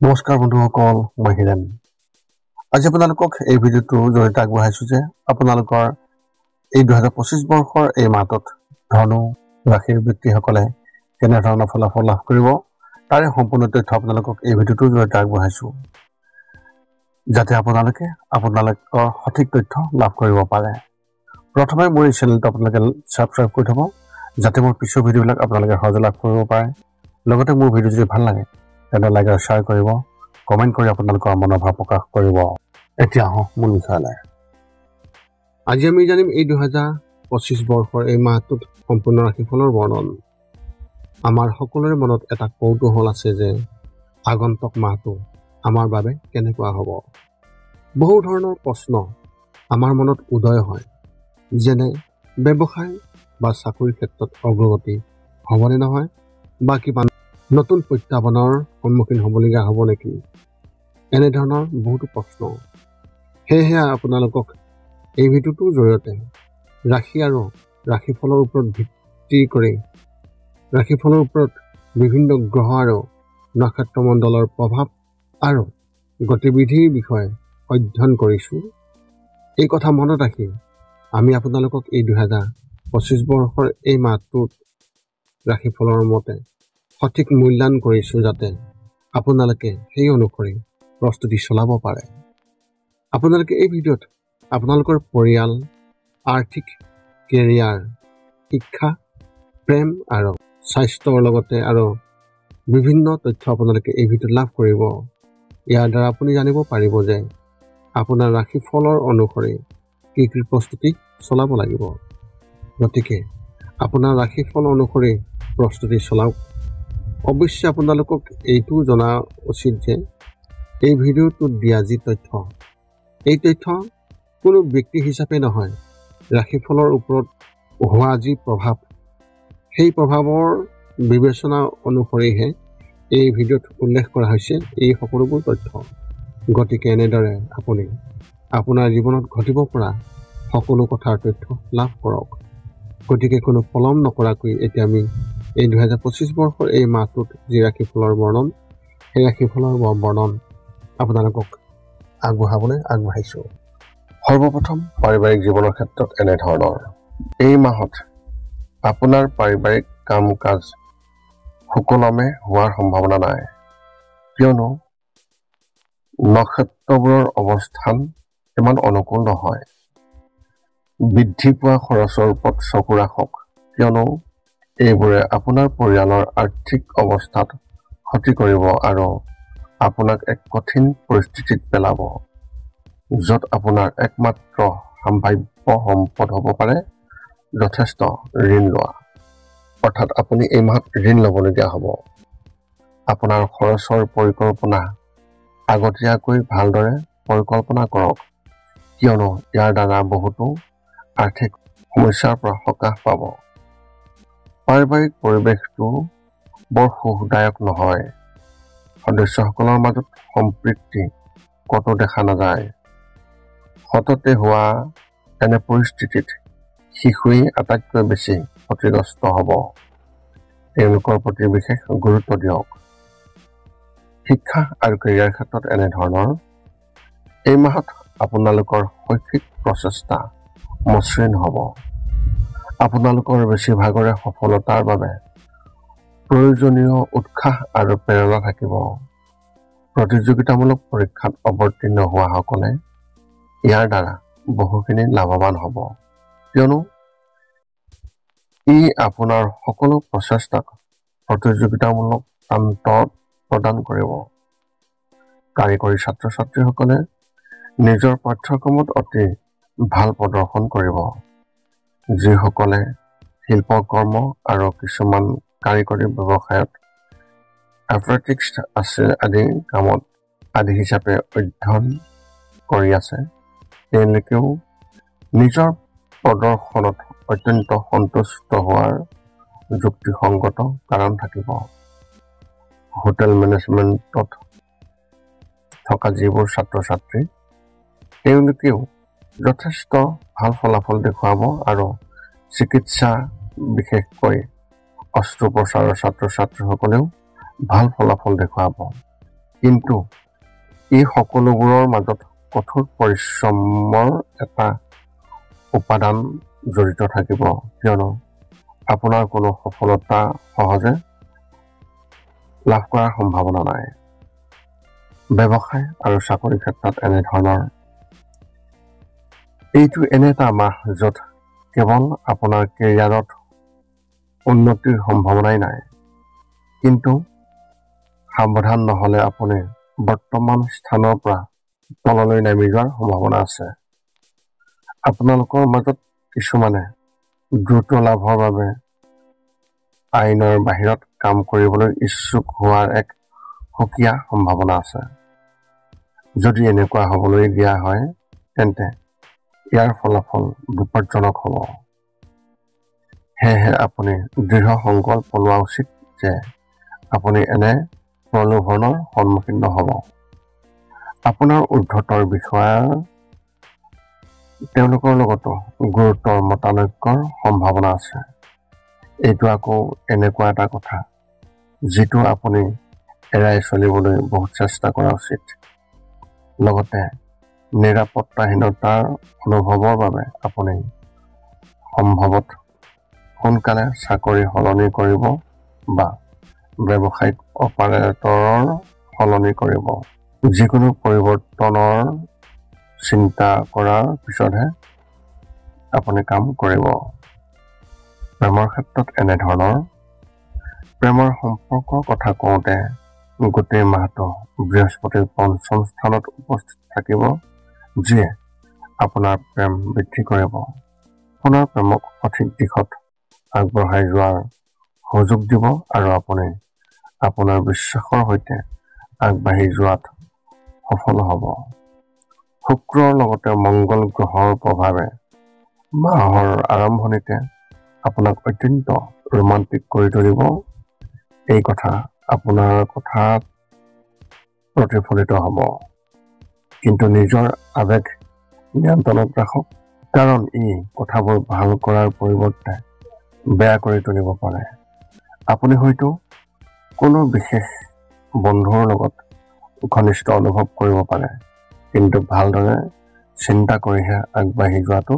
নমস্কাৰ বন্ধুসকল, মই হিৰেণ। আজি আপোনালোকক এই ভিডিঅ'টোৰ জৰিয়তে আগবঢ়াইছোঁ যে আপোনালোকৰ এই 2025 বৰ্ষৰ এই মাহটোত ধনু ৰাশিৰ ব্যক্তিসকলে কেনেধৰণৰ ফলাফল লাভ কৰিব তাৰে সম্পূৰ্ণ তথ্য আপোনালোকক এই ভিডিঅ'টোৰ জৰিয়তে আগবঢ়াইছোঁ, যাতে আপোনালোকৰ সঠিক তথ্য লাভ কৰিব পাৰে। প্ৰথমে মোৰ এই চেনেলটো আপোনালোকে ছাবস্ক্ৰাইব কৰি থ'ব, যাতে মোৰ পিছৰ ভিডিঅ'বিলাক আপোনালোকে সহজে লাভ কৰিব পাৰে। লগতে মোৰ ভিডিঅ' যদি ভাল লাগে তেন্তে লাইক আৰু শ্বেয়াৰ কৰিব, কমেণ্ট কৰি আপোনালোকৰ মনোভাৱ প্ৰকাশ কৰিব। এতিয়া আহোঁ মূল বিষয়লৈ। আজি আমি জানিম এই 2025 বৰ্ষৰ এই মাহটোত সম্পূৰ্ণ ৰাশিফলৰ বৰ্ণন। আমাৰ সকলোৰে মনত এটা কৌতূহল আছে যে আগন্তুক মাহটো আমাৰ বাবে কেনেকুৱা হ'ব। বহু ধৰণৰ প্ৰশ্ন আমাৰ মনত উদয় হয়, যেনে ব্যৱসায় বা চাকৰিৰ ক্ষেত্ৰত অগ্ৰগতি হ'বনে নহয়, বা কিবা নতুন প্ৰত্যাহ্বানৰ সন্মুখীন হ'বলগীয়া হ'ব নেকি, এনেধৰণৰ বহুতো প্ৰশ্ন। সেয়েহে আপোনালোকক এই ভিডিঅ'টোৰ জৰিয়তে ৰাশি আৰু ৰাশিফলৰ ওপৰত ভিত্তি কৰি ৰাশিফলৰ ওপৰত বিভিন্ন গ্ৰহ আৰু নক্ষত্ৰমণ্ডলৰ প্ৰভাৱ আৰু গতিবিধিৰ বিষয়ে অধ্যয়ন কৰিছোঁ। এই কথা মনত ৰাখি আমি আপোনালোকক এই 2025 বৰ্ষৰ এই মাহটোত ৰাশিফলৰ মতে সঠিক মূল্যায়ন কৰিছোঁ, যাতে আপোনালোকে সেই অনুসৰি প্ৰস্তুতি চলাব পাৰে। আপোনালোকে এই ভিডিঅ'ত আপোনালোকৰ পৰিয়াল, আৰ্থিক, কেৰিয়াৰ, শিক্ষা, প্ৰেম আৰু স্বাস্থ্যৰ লগতে আৰু বিভিন্ন তথ্য আপোনালোকে এই ভিডিঅ'ত লাভ কৰিব। ইয়াৰ দ্বাৰা আপুনি জানিব পাৰিব যে আপোনাৰ ৰাশিফলৰ অনুসৰি কি কি প্ৰস্তুতি চলাব লাগিব। গতিকে আপোনাৰ ৰাশিফল অনুসৰি প্ৰস্তুতি চলাওক। অৱশ্যে আপোনালোকক এইটো জনা উচিত যে এই ভিডিঅ'টোত দিয়া যি তথ্য, এই তথ্য কোনো ব্যক্তি হিচাপে নহয়, ৰাশিফলৰ ওপৰত হোৱা যি প্ৰভাৱ, সেই প্ৰভাৱৰ বিবেচনা অনুসৰিহে এই ভিডিঅ'ত উল্লেখ কৰা হৈছে এই সকলোবোৰ তথ্য। গতিকে এনেদৰে আপুনি আপোনাৰ জীৱনত ঘটিব পৰা সকলো কথাৰ তথ্য লাভ কৰক। গতিকে কোনো পলম নকৰাকৈ এতিয়া আমি এই 2025 বৰ্ষৰ এই মাহটোত যি ৰাশিফলৰ বৰ্ণন, সেই ৰাশিফলৰ বৰ্ণন আপোনালোকক আগবঢ়াবলৈ আগবাঢ়িছোঁ। সৰ্বপ্ৰথম পাৰিবাৰিক জীৱনৰ ক্ষেত্ৰত এনেধৰণৰ। এই মাহত আপোনাৰ পাৰিবাৰিক কাম কাজ সুকলমে হোৱাৰ সম্ভাৱনা নাই, কিয়নো নক্ষত্ৰবোৰৰ অৱস্থান ইমান অনুকূল নহয়। বৃদ্ধি পোৱা খৰচৰ ওপৰত চকু ৰাখক, কিয়নো এইবোৰে আপোনাৰ পৰিয়ালৰ আৰ্থিক অৱস্থাত ক্ষতি কৰিব আৰু আপোনাক এক কঠিন পৰিস্থিতিত পেলাব, য'ত আপোনাৰ একমাত্ৰ সম্ভাৱ্য সম্পদ হ'ব পাৰে যথেষ্ট ঋণ লোৱা। অৰ্থাৎ আপুনি এই মাহত ঋণ ল'বলগীয়া হ'ব। আপোনাৰ খৰচৰ পৰিকল্পনা আগতীয়াকৈ ভালদৰে পৰিকল্পনা কৰক, কিয়নো ইয়াৰ দ্বাৰা বহুতো আৰ্থিক সমস্যাৰ পৰা সকাহ পাব। পাৰিবাৰিক পৰিৱেশটো বৰ সুখদায়ক নহয়। সদস্যসকলৰ মাজত সম্প্ৰীতি কতো দেখা নাযায়। সততে হোৱা এনে পৰিস্থিতিত শিশুৱেই আটাইতকৈ বেছি ক্ষতিগ্ৰস্ত হ'ব। তেওঁলোকৰ প্ৰতি বিশেষ গুৰুত্ব দিয়ক। শিক্ষা আৰু কেৰিয়াৰ ক্ষেত্ৰত এনেধৰণৰ। এই মাহত আপোনালোকৰ শৈক্ষিক প্ৰচেষ্টা মসৃণ হ'ব। আপোনালোকৰ বেছিভাগৰে সফলতাৰ বাবে প্ৰয়োজনীয় উৎসাহ আৰু প্ৰেৰণা থাকিব। প্ৰতিযোগিতামূলক পৰীক্ষাত অৱতীৰ্ণ হোৱাসকলে ইয়াৰ দ্বাৰা বহুখিনি লাভৱান হ'ব, কিয়নো ই আপোনাৰ সকলো প্ৰচেষ্টাক প্ৰতিযোগিতামূলক প্ৰান্ত প্ৰদান কৰিব। কাৰিকৰী ছাত্ৰ ছাত্ৰীসকলে নিজৰ পাঠ্যক্ৰমত অতি ভাল প্ৰদৰ্শন কৰিব। যিসকলে শিল্পকৰ্ম আৰু কিছুমান কাৰিকৰী ব্যৱসায়ত এথলেটিক্স আছে আদি হিচাপে অধ্যয়ন কৰি আছে, তেওঁলোকেও নিজৰ প্ৰদৰ্শনত অত্যন্ত সন্তুষ্ট হোৱাৰ যুক্তিসংগত কাৰণ থাকিব। হোটেল মেনেজমেণ্টত থকা যিবোৰ ছাত্ৰ ছাত্ৰী, তেওঁলোকেও যথেষ্ট ভাল ফলাফল দেখুৱাব আৰু চিকিৎসা, বিশেষকৈ অস্ত্ৰোপচাৰৰ ছাত্ৰ ছাত্ৰীসকলেও ভাল ফলাফল দেখুৱাব। কিন্তু এই সকলোবোৰৰ মাজত কঠোৰ পৰিশ্ৰমৰ এটা উপাদান জড়িত থাকিব, কিয়নো আপোনাৰ কোনো সফলতা সহজে লাভ কৰাৰ সম্ভাৱনা নাই। ব্যৱসায় আৰু চাকৰিৰ ক্ষেত্ৰত এনেধৰণৰ এইটো এনে এটা মাহ য'ত কেৱল আপোনাৰ কেৰিয়াৰত উন্নতিৰ সম্ভাৱনাই নাই, কিন্তু সাৱধান নহ'লে আপুনি বৰ্তমান স্থানৰ পৰা তললৈ নামি যোৱাৰ সম্ভাৱনা আছে। আপোনালোকৰ মাজত কিছুমানে দ্ৰুত লাভৰ বাবে আইনৰ বাহিৰত কাম কৰিবলৈ ইচ্ছুক হোৱাৰ এক সুকীয়া সম্ভাৱনা আছে। যদি এনেকুৱা হ'বলৈ দিয়া হয়, তেন্তে ইয়াৰ ফলাফল বিপদজনক হ'ব। সেয়েহে আপুনি দৃঢ় সংকল্প লোৱা উচিত যে আপুনি এনে প্ৰলোভনৰ সন্মুখীন নহ'ব। আপোনাৰ ঊৰ্ধ্বতৰ বিষয়াৰ তেওঁলোকৰ লগতো গুৰুতৰ মতানৈক্যৰ সম্ভাৱনা আছে। এইটো আকৌ এনেকুৱা এটা কথা যিটো আপুনি এৰাই চলিবলৈ বহুত চেষ্টা কৰা উচিত। লগতে নিৰাপত্তাহীনতাৰ অনুভৱৰ বাবে আপুনি সম্ভৱত সোনকালে চাকৰি সলনি কৰিব বা ব্যৱসায়িক অপাৰেটৰৰ সলনি কৰিব। যিকোনো পৰিৱৰ্তনৰ চিন্তা কৰাৰ পিছতহে আপুনি কাম কৰিব। প্ৰেমৰ ক্ষেত্ৰত এনেধৰণৰ প্ৰেমৰ সম্পৰ্কৰ কথা কওঁতে গোটেই মাহটো বৃহস্পতিৰ পঞ্চম স্থানত উপস্থিত থাকিব, যিয়ে আপোনাৰ প্ৰেম বৃদ্ধি কৰিব। আপোনাৰ প্ৰেমক সঠিক দিশত আগবঢ়াই যোৱাৰ সুযোগ দিব আৰু আপুনি আপোনাৰ বিশ্বাসৰ সৈতে আগবাঢ়ি যোৱাত সফল হ'ব। শুক্ৰৰ লগতে মংগল গ্ৰহৰ প্ৰভাৱে মাহৰ আৰম্ভণিতে আপোনাক অত্যন্ত ৰোমান্টিক কৰি তুলিব। এই কথা আপোনাৰ কথাত প্ৰতিফলিত হ'ব, কিন্তু নিজৰ আৱেগ নিয়ন্ত্ৰণত ৰাখক, কাৰণ ই কথাবোৰ ভাল কৰাৰ পৰিৱৰ্তে বেয়া কৰি তুলিব পাৰে। আপুনি হয়তো কোনো বিশেষ বন্ধুৰ লগত ঘনিষ্ঠ অনুভৱ কৰিব পাৰে, কিন্তু ভালদৰে চিন্তা কৰিহে আগবাঢ়ি যোৱাটো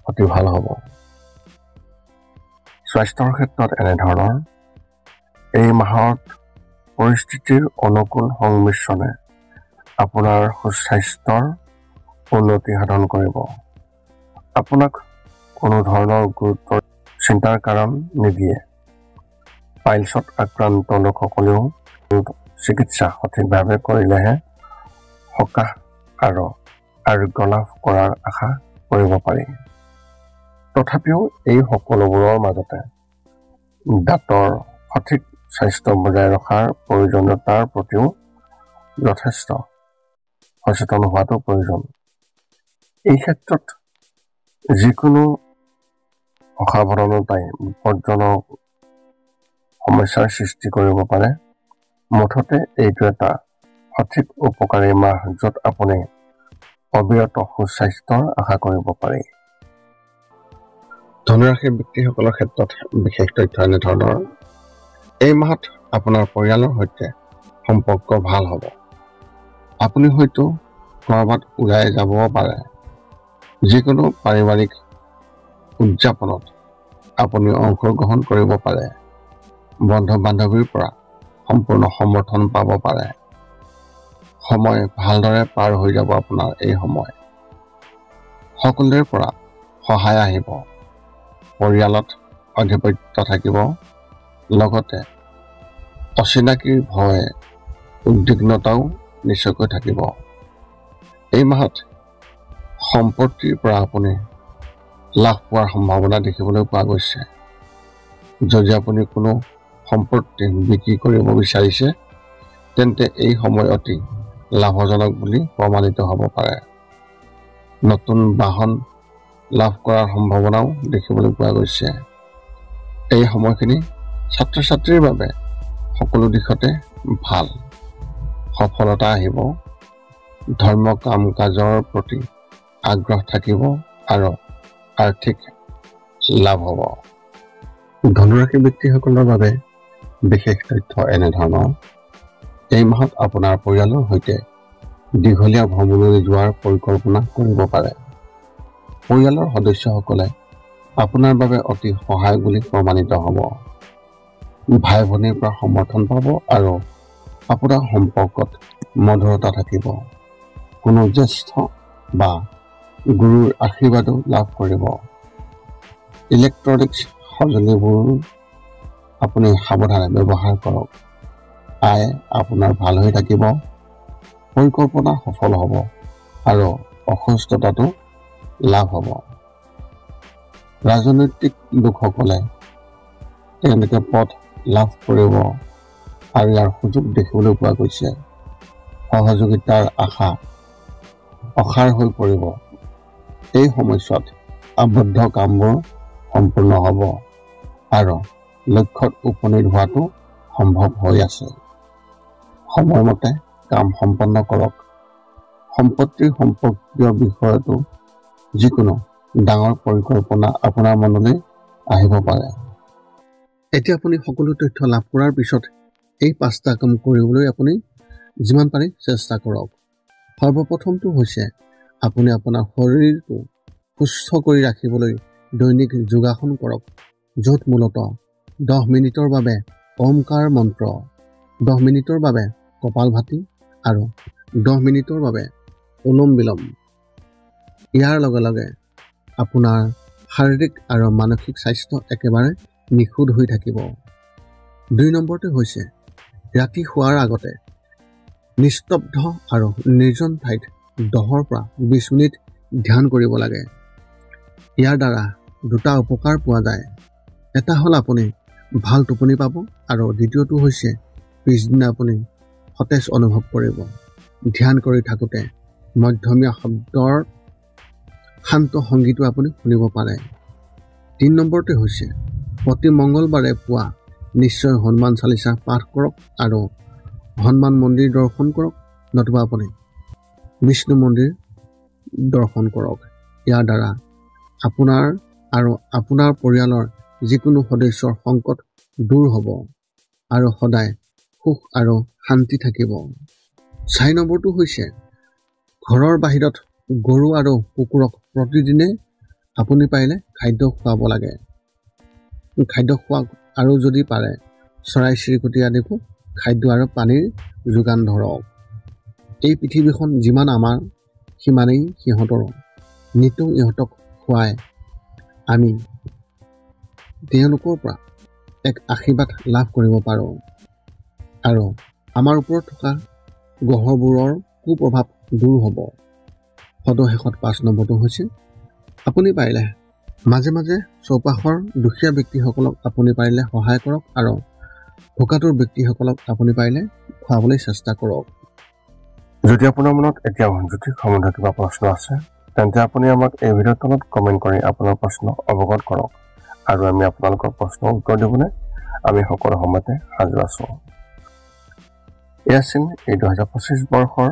অতি ভাল হ'ব। স্বাস্থ্যৰ ক্ষেত্ৰত এনেধৰণৰ এই মাহত পৰিস্থিতিৰ অনুকূল সংমিশ্ৰণে আপোনাৰ সুস্বাস্থ্যৰ উন্নতি সাধন কৰিব। আপোনাক কোনো ধৰণৰ গুৰুত্বৰ চিন্তাৰ কাৰণ নিদিয়ে। পাইলছত আক্ৰান্ত লোকসকলেও চিকিৎসা সঠিকভাৱে কৰিলেহে সকাহ আৰু আৰোগ্য লাভ কৰাৰ আশা কৰিব পাৰি। তথাপিও এই সকলোবোৰৰ মাজতে দাঁতৰ সঠিক স্বাস্থ্য বজাই ৰখাৰ প্ৰয়োজনীয়তাৰ প্ৰতিও যথেষ্ট সচেতন হোৱাটো প্ৰয়োজন। এই ক্ষেত্ৰত যিকোনো অসাৱধানতাই বিপদজনক সমস্যাৰ সৃষ্টি কৰিব পাৰে। মুঠতে এইটো এটা সঠিক উপকাৰী মাহ য'ত আপুনি অবিৰত সুস্বাস্থ্যৰ আশা কৰিব পাৰি। ধনুৰাশিৰ ব্যক্তিসকলৰ ক্ষেত্ৰত বিশেষ তথ্য এনেধৰণৰ এই মাহত আপোনাৰ পৰিয়ালৰ সৈতে সম্পৰ্ক ভাল হ'ব। আপুনি হয়তো ক'ৰবাত ওলাই যাব পাৰে। যিকোনো পাৰিবাৰিক উদযাপনত আপুনি অংশগ্ৰহণ কৰিব পাৰে। বন্ধু বান্ধৱীৰ পৰা সম্পূৰ্ণ সমৰ্থন পাব পাৰে। সময় ভালদৰে পাৰ হৈ যাব আপোনাৰ এই সময়। সকলোৰে পৰা সহায় আহিব। পৰিয়ালত আধিপত্য থাকিব। লগতে অচিনাকিৰ ভয় উদ্বিগ্নতাও নিশ্চয়কৈ থাকিব। এই মাহত সম্পত্তিৰ পৰা আপুনি লাভ পোৱাৰ সম্ভাৱনা দেখিবলৈ পোৱা গৈছে। যদি আপুনি কোনো সম্পত্তি বিক্ৰী কৰিব বিচাৰিছে, তেন্তে এই সময় অতি লাভজনক বুলি প্ৰমাণিত হ'ব পাৰে। নতুন বাহন লাভ কৰাৰ সম্ভাৱনাও দেখিবলৈ পোৱা গৈছে। এই সময়খিনি ছাত্ৰ ছাত্ৰীৰ বাবে সকলো দিশতে ভাল। সফলতা আহিব। ধৰ্ম কাম কাজৰ প্ৰতি আগ্ৰহ থাকিব আৰু আৰ্থিক লাভ হ'ব। ধনুৰাশি ব্যক্তিসকলৰ বাবে বিশেষ তথ্য এনেধৰণৰ এই মাহত আপোনাৰ পৰিয়ালৰ সৈতে দীঘলীয়া ভ্ৰমণলৈ যোৱাৰ পৰিকল্পনা কৰিব পাৰে। পৰিয়ালৰ সদস্যসকলে আপোনাৰ বাবে অতি সহায়ক বুলি প্ৰমাণিত হ'ব। ভাই ভনীৰ পৰা সমৰ্থন পাব আৰু আপোনাৰ সম্পৰ্কত মধুৰতা থাকিব। কোনো জ্যেষ্ঠ বা গুৰুৰ আশীৰ্বাদো লাভ কৰিব। ইলেক্ট্ৰনিক্স সঁজুলিবোৰ আপুনি সাৱধানে ব্যৱহাৰ কৰক। আয় আপোনাৰ ভাল হৈ থাকিব, পৰিকল্পনা সফল হ'ব আৰু অসুস্থতাটো লাভ হ'ব। ৰাজনৈতিক লোকসকলে তেওঁলোকে পদ লাভ কৰিব আৰু ইয়াৰ সুযোগ দেখিবলৈ পোৱা গৈছে। সহযোগিতাৰ আশা অসাৰ হৈ পৰিব। এই সময়ছোৱাত আবদ্ধ কামবোৰ সম্পূৰ্ণ হ'ব আৰু লক্ষ্যত উপনীত হোৱাটো সম্ভৱ হৈ আছে। সময়মতে কাম সম্পন্ন কৰক। সম্পত্তিৰ সম্পৰ্কীয় বিষয়তো যিকোনো ডাঙৰ পৰিকল্পনা আপোনাৰ মনলৈ আহিব পাৰে। এতিয়া আপুনি সকলো তথ্য লাভ কৰাৰ পিছত এই 5টা কাম কৰিবলৈ আপুনি যিমান পাৰে চেষ্টা কৰক। সৰ্বপ্ৰথমটো হৈছে আপুনি আপোনাৰ শৰীৰটো সুস্থ কৰি ৰাখিবলৈ দৈনিক যোগাসন কৰক, য'ত মূলতঃ 10 মিনিটৰ বাবে ওমকাৰ মন্ত্ৰ, 10 মিনিটৰ বাবে কপালভাতি আৰু 10 মিনিটৰ বাবে অনুলোম বিলোম। ইয়াৰ লগে লগে আপোনাৰ শাৰীৰিক আৰু মানসিক স্বাস্থ্য একেবাৰে নিখুঁত হৈ থাকিব। 2 নম্বৰটো হৈছে ৰাতি শোৱাৰ আগতে নিস্তব্ধ আৰু নিৰ্জন ঠাইত 10 পৰা 20 মিনিট ধ্যান কৰিব লাগে। ইয়াৰ দ্বাৰা 2টা উপকাৰ পোৱা যায়। এটা হ'ল আপুনি ভাল টোপনি পাব আৰু দ্বিতীয়টো হৈছে পিছদিনা আপুনি সতেজ অনুভৱ কৰিব। ধ্যান কৰি থাকোঁতে মধ্যমীয়া শব্দৰ শান্ত সংগীতো আপুনি শুনিব পাৰে। 3 নম্বৰটো হৈছে প্ৰতি মংগলবাৰে পুৱা নিশ্চয় হনুমান চালিচা পাঠ কৰক আৰু হনুমান মন্দিৰ দৰ্শন কৰক, নতুবা আপুনি বিষ্ণু মন্দিৰ দৰ্শন কৰক। ইয়াৰ দ্বাৰা আপোনাৰ আৰু আপোনাৰ পৰিয়ালৰ যিকোনো সদস্যৰ সংকট দূৰ হ'ব আৰু সদায় সুখ আৰু শান্তি থাকিব। 4 নম্বৰটো হৈছে ঘৰৰ বাহিৰত গৰু আৰু কুকুৰক প্ৰতিদিনে আপুনি পাৰিলে খাদ্য খুৱাব লাগে। খাদ্য খোৱাওক আৰু যদি পাৰে চৰাই চিৰিকটি আদিকো খাদ্য আৰু পানীৰ যোগান ধৰক। এই পৃথিৱীখন যিমান আমাৰ সিমানেই সিহঁতৰো। নিতৌ ইহঁতক খুৱাই আমি তেওঁলোকৰ পৰা এক আশীৰ্বাদ লাভ কৰিব পাৰোঁ আৰু আমাৰ ওপৰত থকা গ্ৰহবোৰৰ কুপ্ৰভাৱ দূৰ হ'ব। সদশেষত 5 নম্বৰটো হৈছে আপুনি পাৰিলে মাজে মাজে চৌপাশৰ দুখীয়া ব্যক্তিসকলক আপুনি পাৰিলে সহায় কৰক আৰু ভোকাতুৰ ব্যক্তিসকলক আপুনি পাৰিলে খুৱাবলৈ চেষ্টা কৰক। যদি আপোনাৰ মনত এতিয়া জ্যোতিষ সম্বন্ধীয় কিবা প্ৰশ্ন আছে তেন্তে আপুনি আমাক এই ভিডিঅ'ৰ তলত কমেণ্ট কৰি আপোনাৰ প্ৰশ্ন অৱগত কৰক আৰু আমি আপোনালোকৰ প্ৰশ্নৰ উত্তৰ দিবলৈ আমি সকলো সময়তে সাজু আছোঁ। এয়া আছিল এই 2025 বৰ্ষৰ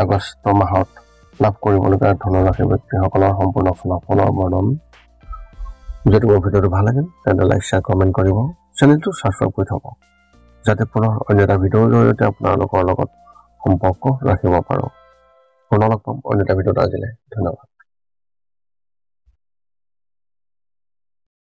আগষ্ট মাহত লাভ কৰিবলগীয়া ধনুৰাশি ব্যক্তিসকলৰ সম্পূৰ্ণ ফলাফলৰ বৰ্ণন। যদি মোৰ ভিডিঅ'টো ভাল লাগিল তেন্তে লাইক শ্বেয়াৰ কমেণ্ট কৰিব, চেনেলটো ছাবস্ক্ৰাইব কৰি থ'ব যাতে পুনৰ অন্য এটা ভিডিঅ'ৰ জৰিয়তে আপোনালোকৰ লগত সম্পৰ্ক ৰাখিব পাৰোঁ। পুনৰ লগ পাম অন্য এটা ভিডিঅ'ত। আজিলৈ ধন্যবাদ।